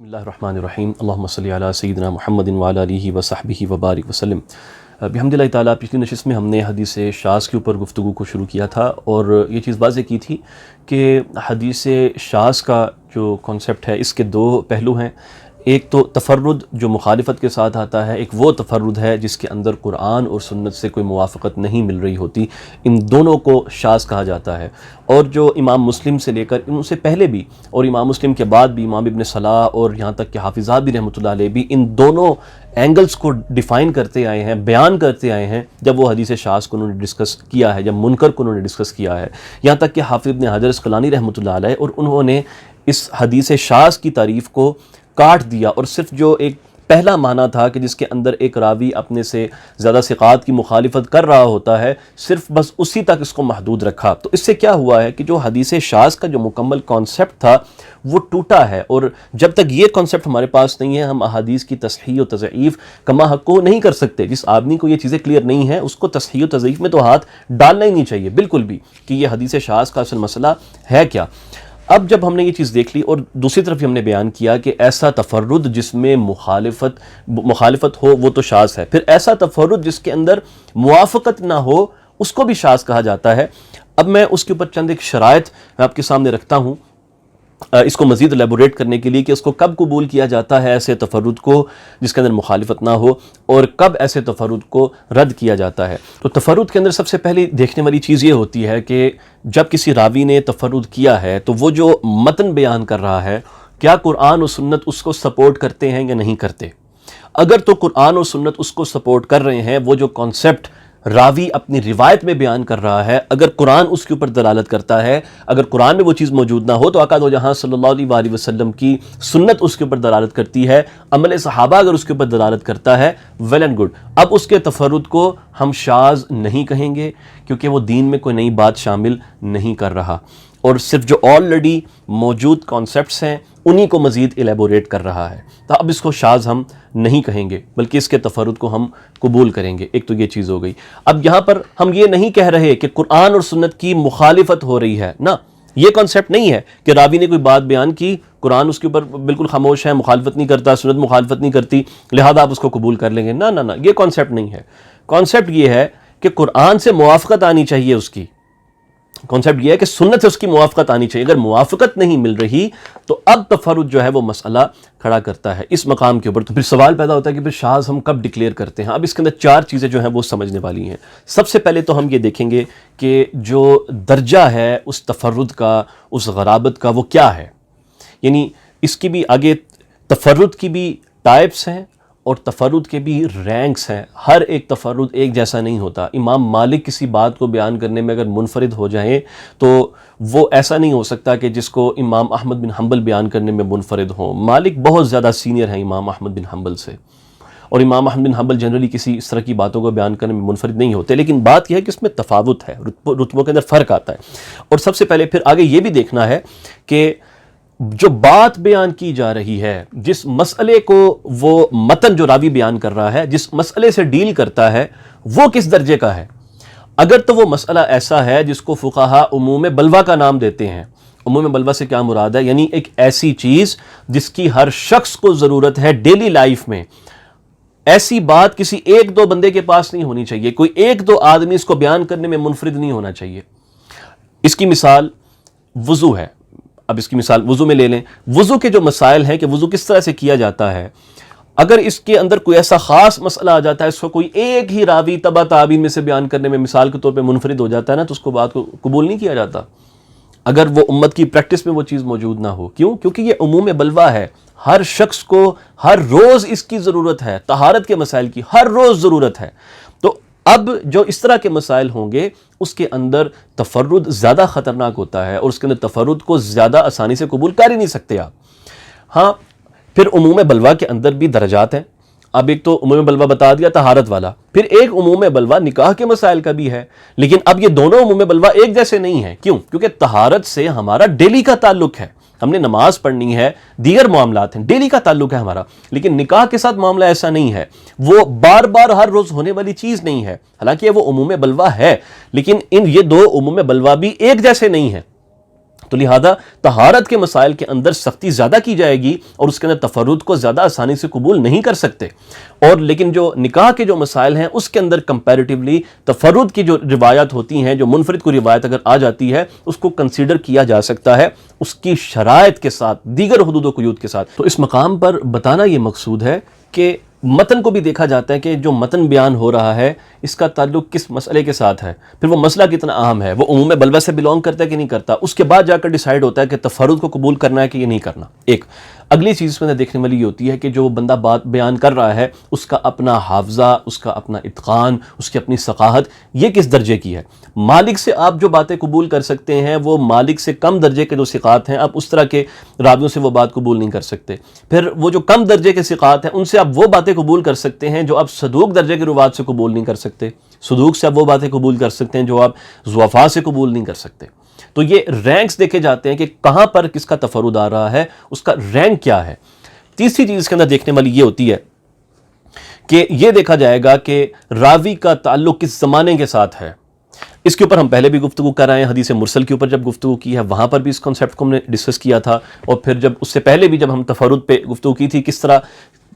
بسم اللہ الرحمن الرحیم اللہم صلی علی سیدنا محمد وعلی آلہ وصحبہ وبارک وسلم۔ بحمد اللہ تعالیٰ پچھلی نشست میں ہم نے حدیث شاذ کے اوپر گفتگو کو شروع کیا تھا اور یہ چیز واضح کی تھی کہ حدیث شاذ کا جو کانسیپٹ ہے اس کے دو پہلو ہیں۔ ایک تو تفرد جو مخالفت کے ساتھ آتا ہے، ایک وہ تفرد ہے جس کے اندر قرآن اور سنت سے کوئی موافقت نہیں مل رہی ہوتی، ان دونوں کو شاذ کہا جاتا ہے۔ اور جو امام مسلم سے لے کر ان سے پہلے بھی اور امام مسلم کے بعد بھی امام ابن صلاح اور یہاں تک کہ حافظ ذہبی رحمۃ اللہ علیہ بھی ان دونوں اینگلز کو ڈیفائن کرتے آئے ہیں، بیان کرتے آئے ہیں جب وہ حدیث شاذ کو انہوں نے ڈسکس کیا ہے، جب منکر کو انہوں نے ڈسکس کیا ہے، یہاں تک کہ حافظ ابن حجر اسقلانی رحمۃ اللہ علیہ اور انہوں نے اس حدیث شاذ کی تعریف کو کاٹ دیا اور صرف جو ایک پہلا معنی تھا کہ جس کے اندر ایک راوی اپنے سے زیادہ ثقات کی مخالفت کر رہا ہوتا ہے، صرف بس اسی تک اس کو محدود رکھا۔ تو اس سے کیا ہوا ہے کہ جو حدیث شاذ کا جو مکمل کانسیپٹ تھا وہ ٹوٹا ہے، اور جب تک یہ کانسیپٹ ہمارے پاس نہیں ہے ہم احادیث کی تصحیح و تضعیف کما حق کو نہیں کر سکتے۔ جس آدمی کو یہ چیزیں کلیئر نہیں ہیں اس کو تصحیح و تضعیف میں تو ہاتھ ڈالنا ہی نہیں چاہیے بالکل بھی، کہ یہ حدیث شاذ کا اصل مسئلہ ہے کیا۔ اب جب ہم نے یہ چیز دیکھ لی اور دوسری طرف ہم نے بیان کیا کہ ایسا تفرد جس میں مخالفت ہو وہ تو شاذ ہے، پھر ایسا تفرد جس کے اندر موافقت نہ ہو اس کو بھی شاذ کہا جاتا ہے۔ اب میں اس کے اوپر چند ایک شرائط آپ کے سامنے رکھتا ہوں اس کو مزید ایلیبوریٹ کرنے کے لیے کہ اس کو کب قبول کیا جاتا ہے ایسے تفرد کو جس کے اندر مخالفت نہ ہو، اور کب ایسے تفرد کو رد کیا جاتا ہے۔ تو تفرد کے اندر سب سے پہلے دیکھنے والی چیز یہ ہوتی ہے کہ جب کسی راوی نے تفرد کیا ہے تو وہ جو متن بیان کر رہا ہے کیا قرآن و سنت اس کو سپورٹ کرتے ہیں یا نہیں کرتے۔ اگر تو قرآن و سنت اس کو سپورٹ کر رہے ہیں، وہ جو کانسیپٹ راوی اپنی روایت میں بیان کر رہا ہے، اگر قرآن اس کے اوپر دلالت کرتا ہے، اگر قرآن میں وہ چیز موجود نہ ہو تو آقا دو جہاں صلی اللہ علیہ وآلہ وسلم کی سنت اس کے اوپر دلالت کرتی ہے، عمل صحابہ اگر اس کے اوپر دلالت کرتا ہے، ویل اینڈ گڈ۔ اب اس کے تفرد کو ہم شاذ نہیں کہیں گے کیونکہ وہ دین میں کوئی نئی بات شامل نہیں کر رہا، اور صرف جو آلریڈی موجود کانسیپٹس ہیں انہی کو مزید ایلیبوریٹ کر رہا ہے۔ تو اب اس کو شاذ ہم نہیں کہیں گے بلکہ اس کے تفرد کو ہم قبول کریں گے۔ ایک تو یہ چیز ہو گئی۔ اب یہاں پر ہم یہ نہیں کہہ رہے کہ قرآن اور سنت کی مخالفت ہو رہی ہے، نہ، یہ کانسیپٹ نہیں ہے کہ راوی نے کوئی بات بیان کی، قرآن اس کے اوپر بالکل خاموش ہے، مخالفت نہیں کرتا، سنت مخالفت نہیں کرتی، لہذا آپ اس کو قبول کر لیں گے۔ نہ نہ نہ، یہ کانسیپٹ نہیں ہے۔ کانسیپٹ یہ ہے کہ قرآن سے موافقت آنی چاہیے، اس کی کانسیپٹ یہ ہے کہ سنت سے اس کی موافقت آنی چاہیے۔ اگر موافقت نہیں مل رہی تو اب تفرد جو ہے وہ مسئلہ کھڑا کرتا ہے اس مقام کے اوپر۔ تو پھر سوال پیدا ہوتا ہے کہ پھر شاذ ہم کب ڈکلیئر کرتے ہیں۔ اب اس کے اندر چار چیزیں جو ہیں وہ سمجھنے والی ہیں۔ سب سے پہلے تو ہم یہ دیکھیں گے کہ جو درجہ ہے اس تفرد کا، اس غرابت کا، وہ کیا ہے۔ یعنی اس کی بھی آگے تفرد کی بھی ٹائپس ہیں اور تفرد کے بھی رینکس ہیں۔ ہر ایک تفرد ایک جیسا نہیں ہوتا۔ امام مالک کسی بات کو بیان کرنے میں اگر منفرد ہو جائیں تو وہ ایسا نہیں ہو سکتا کہ جس کو امام احمد بن حنبل بیان کرنے میں منفرد ہوں۔ مالک بہت زیادہ سینئر ہیں امام احمد بن حنبل سے، اور امام احمد بن حنبل جنرلی کسی اس طرح کی باتوں کو بیان کرنے میں منفرد نہیں ہوتے، لیکن بات یہ ہے کہ اس میں تفاوت ہے، رتبوں کے اندر فرق آتا ہے۔ اور سب سے پہلے پھر آگے یہ بھی دیکھنا ہے کہ جو بات بیان کی جا رہی ہے، جس مسئلے کو وہ متن جو راوی بیان کر رہا ہے، جس مسئلے سے ڈیل کرتا ہے، وہ کس درجے کا ہے۔ اگر تو وہ مسئلہ ایسا ہے جس کو فقہا عموم بلوہ کا نام دیتے ہیں۔ عموم بلوہ سے کیا مراد ہے؟ یعنی ایک ایسی چیز جس کی ہر شخص کو ضرورت ہے ڈیلی لائف میں، ایسی بات کسی ایک دو بندے کے پاس نہیں ہونی چاہیے، کوئی ایک دو آدمی اس کو بیان کرنے میں منفرد نہیں ہونا چاہیے۔ اس کی مثال وضو ہے۔ اب اس کی مثال وضو میں لے لیں۔ وضو کے جو مسائل ہیں کہ وضو کس طرح سے کیا جاتا ہے، اگر اس کے اندر کوئی ایسا خاص مسئلہ آ جاتا ہے، اس کو کوئی ایک ہی راوی تبع تابعین میں سے بیان کرنے میں مثال کے طور پہ منفرد ہو جاتا ہے نا، تو اس کو بات کو قبول نہیں کیا جاتا اگر وہ امت کی پریکٹس میں وہ چیز موجود نہ ہو۔ کیوں؟ کیونکہ یہ عموم بلوہ ہے، ہر شخص کو ہر روز اس کی ضرورت ہے، طہارت کے مسائل کی ہر روز ضرورت ہے۔ تو اب جو اس طرح کے مسائل ہوں گے اس کے اندر تفرد زیادہ خطرناک ہوتا ہے، اور اس کے اندر تفرد کو زیادہ آسانی سے قبول کر ہی نہیں سکتے آپ۔ ہاں، پھر عموم بلوہ کے اندر بھی درجات ہیں۔ اب ایک تو عموم بلوہ بتا دیا طہارت والا، پھر ایک عموم بلوہ نکاح کے مسائل کا بھی ہے، لیکن اب یہ دونوں عموم بلوہ ایک جیسے نہیں ہیں۔ کیوں؟ کیونکہ طہارت سے ہمارا ڈیلی کا تعلق ہے، ہم نے نماز پڑھنی ہے، دیگر معاملات ہیں، ڈیلی کا تعلق ہے ہمارا، لیکن نکاح کے ساتھ معاملہ ایسا نہیں ہے، وہ بار بار ہر روز ہونے والی چیز نہیں ہے، حالانکہ وہ عموم بلوہ ہے، لیکن یہ دو عموم بلوہ بھی ایک جیسے نہیں ہیں۔ تو لہذا طہارت کے مسائل کے اندر سختی زیادہ کی جائے گی اور اس کے اندر تفرد کو زیادہ آسانی سے قبول نہیں کر سکتے، اور لیکن جو نکاح کے جو مسائل ہیں اس کے اندر کمپیریٹیولی تفرد کی جو روایات ہوتی ہیں، جو منفرد کو روایت اگر آ جاتی ہے اس کو کنسیڈر کیا جا سکتا ہے اس کی شرائط کے ساتھ، دیگر حدود و قیود کے ساتھ۔ تو اس مقام پر بتانا یہ مقصود ہے کہ متن کو بھی دیکھا جاتا ہے کہ جو متن بیان ہو رہا ہے اس کا تعلق کس مسئلے کے ساتھ ہے، پھر وہ مسئلہ کتنا اہم ہے، وہ عموم بلوہ سے بلونگ کرتا ہے کہ نہیں کرتا، اس کے بعد جا کر ڈیسائیڈ ہوتا ہے کہ تفرد کو قبول کرنا ہے کہ یہ نہیں کرنا۔ ایک اگلی چیز اس میں دیکھنے والی یہ ہوتی ہے کہ جو بندہ بات بیان کر رہا ہے اس کا اپنا حافظہ، اس کا اپنا اتقان، اس کی اپنی ثقافت یہ کس درجے کی ہے۔ مالک سے آپ جو باتیں قبول کر سکتے ہیں وہ مالک سے کم درجے کے جو ثقات ہیں آپ اس طرح کے راویوں سے وہ بات قبول نہیں کر سکتے۔ پھر وہ جو کم درجے کے ثقات ہیں ان سے آپ وہ باتیں قبول کر سکتے ہیں جو آپ صدوق درجے کے روات سے قبول نہیں کر سکتے، صدوق سے آپ وہ باتیں قبول کر سکتے ہیں جو آپ ضعفاء سے قبول نہیں کر سکتے۔ تو یہ رینکس دیکھے جاتے ہیں کہ کہاں پر کس کا تفرد آ رہا ہے، اس کا رینک کیا ہے۔ تیسری چیز اس کے اندر دیکھنے والی یہ ہوتی ہے کہ یہ دیکھا جائے گا کہ راوی کا تعلق کس زمانے کے ساتھ ہے۔ اس کے اوپر ہم پہلے بھی گفتگو کر رہے ہیں، حدیث مرسل کے اوپر جب گفتگو کی ہے وہاں پر بھی اس کنسیپٹ کو ہم نے ڈسکس کیا تھا، اور پھر جب اس سے پہلے بھی جب ہم تفرد پہ گفتگو کی تھی کس طرح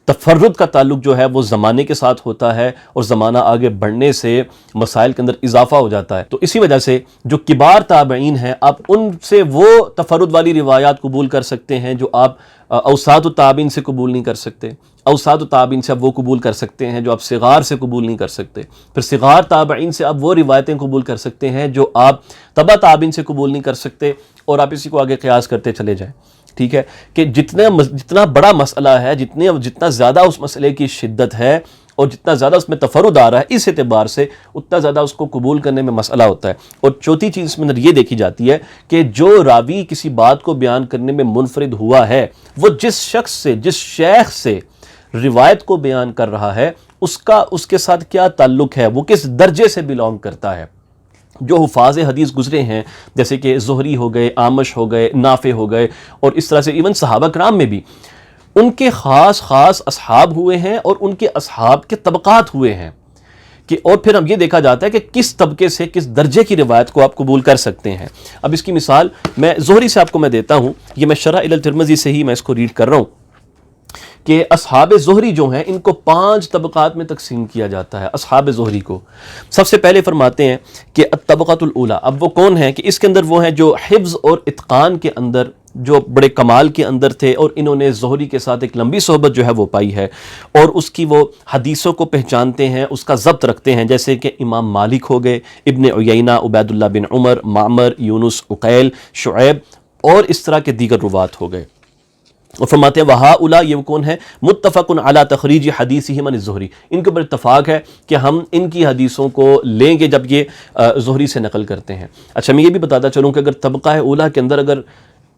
تفرد کا تعلق جو ہے وہ زمانے کے ساتھ ہوتا ہے اور زمانہ آگے بڑھنے سے مسائل کے اندر اضافہ ہو جاتا ہے۔ تو اسی وجہ سے جو کبار تابعین ہیں آپ ان سے وہ تفرد والی روایات قبول کر سکتے ہیں جو آپ اوساط التابعین سے قبول نہیں کر سکتے، اوساط التابعین سے آپ وہ قبول کر سکتے ہیں جو آپ صغار سے قبول نہیں کر سکتے، پھر صغار تابعین سے آپ وہ روایتیں قبول کر سکتے ہیں جو آپ تبع تابعین سے قبول نہیں کر سکتے، اور آپ اسی کو آگے قیاس کرتے چلے جائیں۔ ٹھیک ہے کہ جتنا بڑا مسئلہ ہے، جتنا زیادہ اس مسئلے کی شدت ہے اور جتنا زیادہ اس میں تفرد آ رہا ہے اس اعتبار سے اتنا زیادہ اس کو قبول کرنے میں مسئلہ ہوتا ہے۔ اور چوتھی چیز اس میں یہ دیکھی جاتی ہے کہ جو راوی کسی بات کو بیان کرنے میں منفرد ہوا ہے وہ جس شخص سے، جس شیخ سے روایت کو بیان کر رہا ہے اس کے ساتھ کیا تعلق ہے، وہ کس درجے سے بلونگ کرتا ہے۔ جو حفاظ حدیث گزرے ہیں جیسے کہ زہری ہو گئے، اعمش ہو گئے، نافع ہو گئے، اور اس طرح سے ایون صحابہ کرام میں بھی ان کے خاص اصحاب ہوئے ہیں اور ان کے اصحاب کے طبقات ہوئے ہیں کہ، اور پھر اب یہ دیکھا جاتا ہے کہ کس طبقے سے کس درجے کی روایت کو آپ قبول کر سکتے ہیں۔ اب اس کی مثال میں زہری سے آپ کو میں دیتا ہوں، یہ میں شرح الترمذی سے ہی میں اس کو ریڈ کر رہا ہوں کہ اصحاب زہری جو ہیں ان کو 5 طبقات میں تقسیم کیا جاتا ہے۔ اصحاب زہری کو سب سے پہلے فرماتے ہیں کہ الطبقۃ الاولی، اب وہ کون ہیں کہ اس کے اندر وہ ہیں جو حفظ اور اتقان کے اندر جو بڑے کمال کے اندر تھے، اور انہوں نے زہری کے ساتھ ایک لمبی صحبت جو ہے وہ پائی ہے اور اس کی وہ حدیثوں کو پہچانتے ہیں، اس کا ضبط رکھتے ہیں، جیسے کہ امام مالک ہو گئے، ابن عیینہ، عبید اللہ بن عمر، معمر، یونس، عقیل، شعیب، اور اس طرح کے دیگر روات ہو گئے۔ اور فرماتے ہیں وَهَؤُلَاء، یہ کون ہے، متفق علی تخریج حدیثہم عن الزہری، ان کے اوپر اتفاق ہے کہ ہم ان کی حدیثوں کو لیں گے جب یہ زہری سے نقل کرتے ہیں۔ اچھا میں یہ بھی بتاتا چلوں کہ اگر طبقہ اولیٰ کے اندر اگر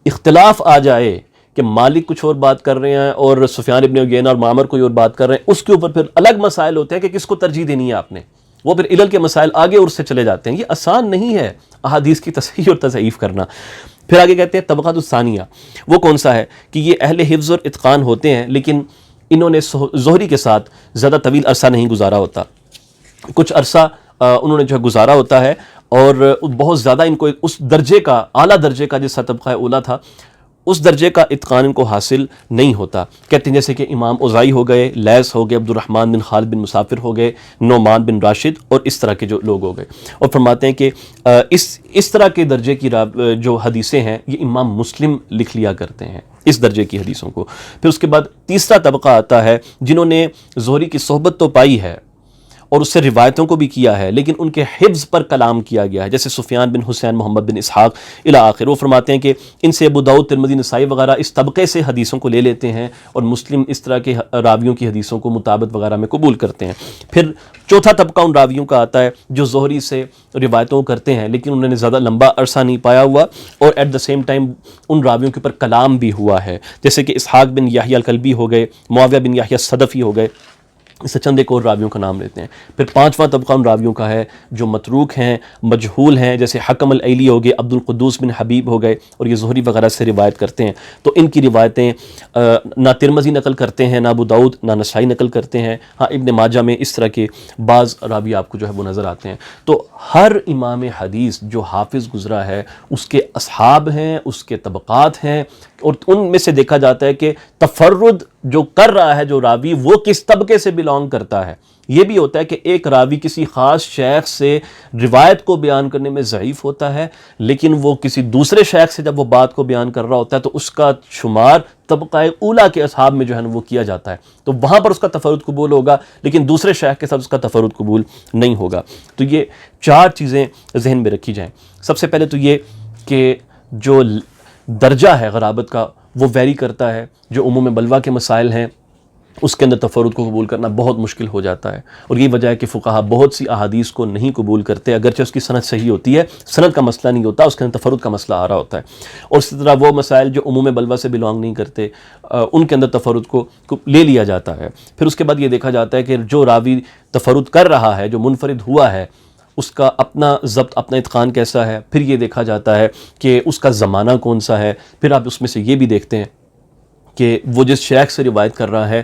اختلاف آ جائے کہ مالک کچھ اور بات کر رہے ہیں اور سفیان ابن عیینہ اور معمر کوئی اور بات کر رہے ہیں، اس کے اوپر پھر الگ مسائل ہوتے ہیں کہ کس کو ترجیح دینی ہے آپ نے، وہ پھر علل کے مسائل آگے اور سے چلے جاتے ہیں۔ یہ آسان نہیں ہے احادیث کی تصحیح اور تضعیف کرنا۔ پھر آگے کہتے ہیں طبقۃ الثانیہ، وہ کون سا ہے کہ یہ اہل حفظ اور اتقان ہوتے ہیں لیکن انہوں نے زہری کے ساتھ زیادہ طویل عرصہ نہیں گزارا ہوتا، کچھ عرصہ انہوں نے جو ہے گزارا ہوتا ہے، اور بہت زیادہ ان کو اس درجے کا، اعلیٰ درجے کا جیسا طبقہ اولیٰ تھا اس درجے کا اتقان ان کو حاصل نہیں ہوتا۔ کہتے ہیں جیسے کہ امام اوزائی ہو گئے، لیث ہو گئے، عبد الرحمن بن خالد بن مسافر ہو گئے، نعمان بن راشد، اور اس طرح کے جو لوگ ہو گئے۔ اور فرماتے ہیں کہ اس طرح کے درجے کی جو حدیثیں ہیں یہ امام مسلم لکھ لیا کرتے ہیں اس درجے کی حدیثوں کو۔ پھر اس کے بعد تیسرا طبقہ آتا ہے جنہوں نے زہری کی صحبت تو پائی ہے اور اس سے روایتوں کو بھی کیا ہے لیکن ان کے حفظ پر کلام کیا گیا ہے، جیسے سفیان بن حسین، محمد بن اسحاق الی آخر۔ وہ فرماتے ہیں کہ ان سے ابو داؤد، ترمذی، نسائی وغیرہ اس طبقے سے حدیثوں کو لے لیتے ہیں اور مسلم اس طرح کے راویوں کی حدیثوں کو مطابت وغیرہ میں قبول کرتے ہیں۔ پھر چوتھا طبقہ ان راویوں کا آتا ہے جو زہری سے روایتوں کرتے ہیں لیکن انہوں نے زیادہ لمبا عرصہ نہیں پایا ہوا اور ایٹ دا سیم ٹائم ان راویوں کے اوپر کلام بھی ہوا ہے، جیسے کہ اسحاق بن یحییٰ الکلبی ہو گئے، معاویہ بن یحییٰ الصدفی ہو گئے، اس سے چند ایک اور راویوں کا نام لیتے ہیں. پھر پانچواں طبقہ ان راویوں کا ہے جو متروک ہیں، مجہول ہیں، جیسے حکم العیلی ہو گئے، عبد القدوس بن حبیب ہو گئے، اور یہ زہری وغیرہ سے روایت کرتے ہیں. تو ان کی روایتیں نہ ترمذی نقل کرتے ہیں، نہ ابو داؤد، نہ نسائی نقل کرتے ہیں. ہاں ابن ماجہ میں اس طرح کے بعض راوی آپ کو جو ہے وہ نظر آتے ہیں. تو ہر امام حدیث جو حافظ گزرا ہے اس کے اصحاب ہیں، اس کے طبقات ہیں، اور ان میں سے دیکھا جاتا ہے کہ تفرد جو کر رہا ہے جو راوی وہ کس طبقے سے بلانگ کرتا ہے. یہ بھی ہوتا ہے کہ ایک راوی کسی خاص شیخ سے روایت کو بیان کرنے میں ضعیف ہوتا ہے، لیکن وہ کسی دوسرے شیخ سے جب وہ بات کو بیان کر رہا ہوتا ہے تو اس کا شمار طبقہ اولیٰ کے اصحاب میں جو ہے وہ کیا جاتا ہے، تو وہاں پر اس کا تفرد قبول ہوگا، لیکن دوسرے شیخ کے ساتھ اس کا تفرد قبول نہیں ہوگا. تو یہ چار چیزیں ذہن میں رکھی جائیں. سب سے پہلے تو یہ کہ جو درجہ ہے غرابت کا وہ ویری کرتا ہے. جو عموم بلوہ کے مسائل ہیں اس کے اندر تفرد کو قبول کرنا بہت مشکل ہو جاتا ہے، اور یہی وجہ ہے کہ فقہاء بہت سی احادیث کو نہیں قبول کرتے، اگرچہ اس کی سند صحیح ہوتی ہے، سند کا مسئلہ نہیں ہوتا، اس کے اندر تفرد کا مسئلہ آ رہا ہوتا ہے. اور اسی طرح وہ مسائل جو عموم بلوہ سے بلانگ نہیں کرتے ان کے اندر تفرد کو لے لیا جاتا ہے. پھر اس کے بعد یہ دیکھا جاتا ہے کہ جو راوی تفرد کر رہا ہے، جو منفرد ہوا ہے، اس کا اپنا ضبط، اپنا اتقان کیسا ہے. پھر یہ دیکھا جاتا ہے کہ اس کا زمانہ کون سا ہے. پھر آپ اس میں سے یہ بھی دیکھتے ہیں کہ وہ جس شیخ سے روایت کر رہا ہے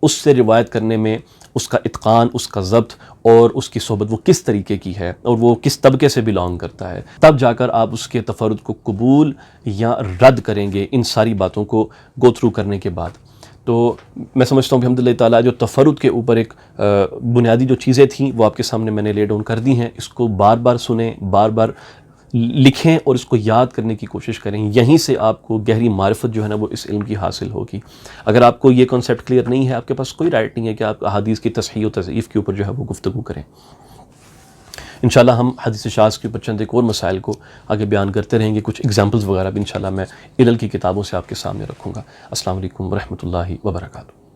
اس سے روایت کرنے میں اس کا اتقان، اس کا ضبط اور اس کی صحبت وہ کس طریقے کی ہے اور وہ کس طبقے سے بلانگ کرتا ہے. تب جا کر آپ اس کے تفرد کو قبول یا رد کریں گے ان ساری باتوں کو گو تھرو کرنے کے بعد. تو میں سمجھتا ہوں کہ الحمدللہ تعالیٰ جو تفرد کے اوپر ایک بنیادی جو چیزیں تھیں وہ آپ کے سامنے میں نے لے ڈاؤن کر دی ہیں. اس کو بار بار سنیں، بار بار لکھیں اور اس کو یاد کرنے کی کوشش کریں. یہیں سے آپ کو گہری معرفت جو ہے نا وہ اس علم کی حاصل ہوگی. اگر آپ کو یہ کنسیپٹ کلیئر نہیں ہے، آپ کے پاس کوئی رائٹ نہیں ہے کہ آپ احادیث کی تصحیح و تضعیف کے اوپر جو ہے وہ گفتگو کریں. انشاءاللہ ہم حدیث شاذ کے اوپر چند ایک اور مسائل کو آگے بیان کرتے رہیں گے. کچھ ایگزامپلز وغیرہ بھی انشاءاللہ میں علل کی کتابوں سے آپ کے سامنے رکھوں گا. السلام علیکم ورحمۃ اللہ وبرکاتہ.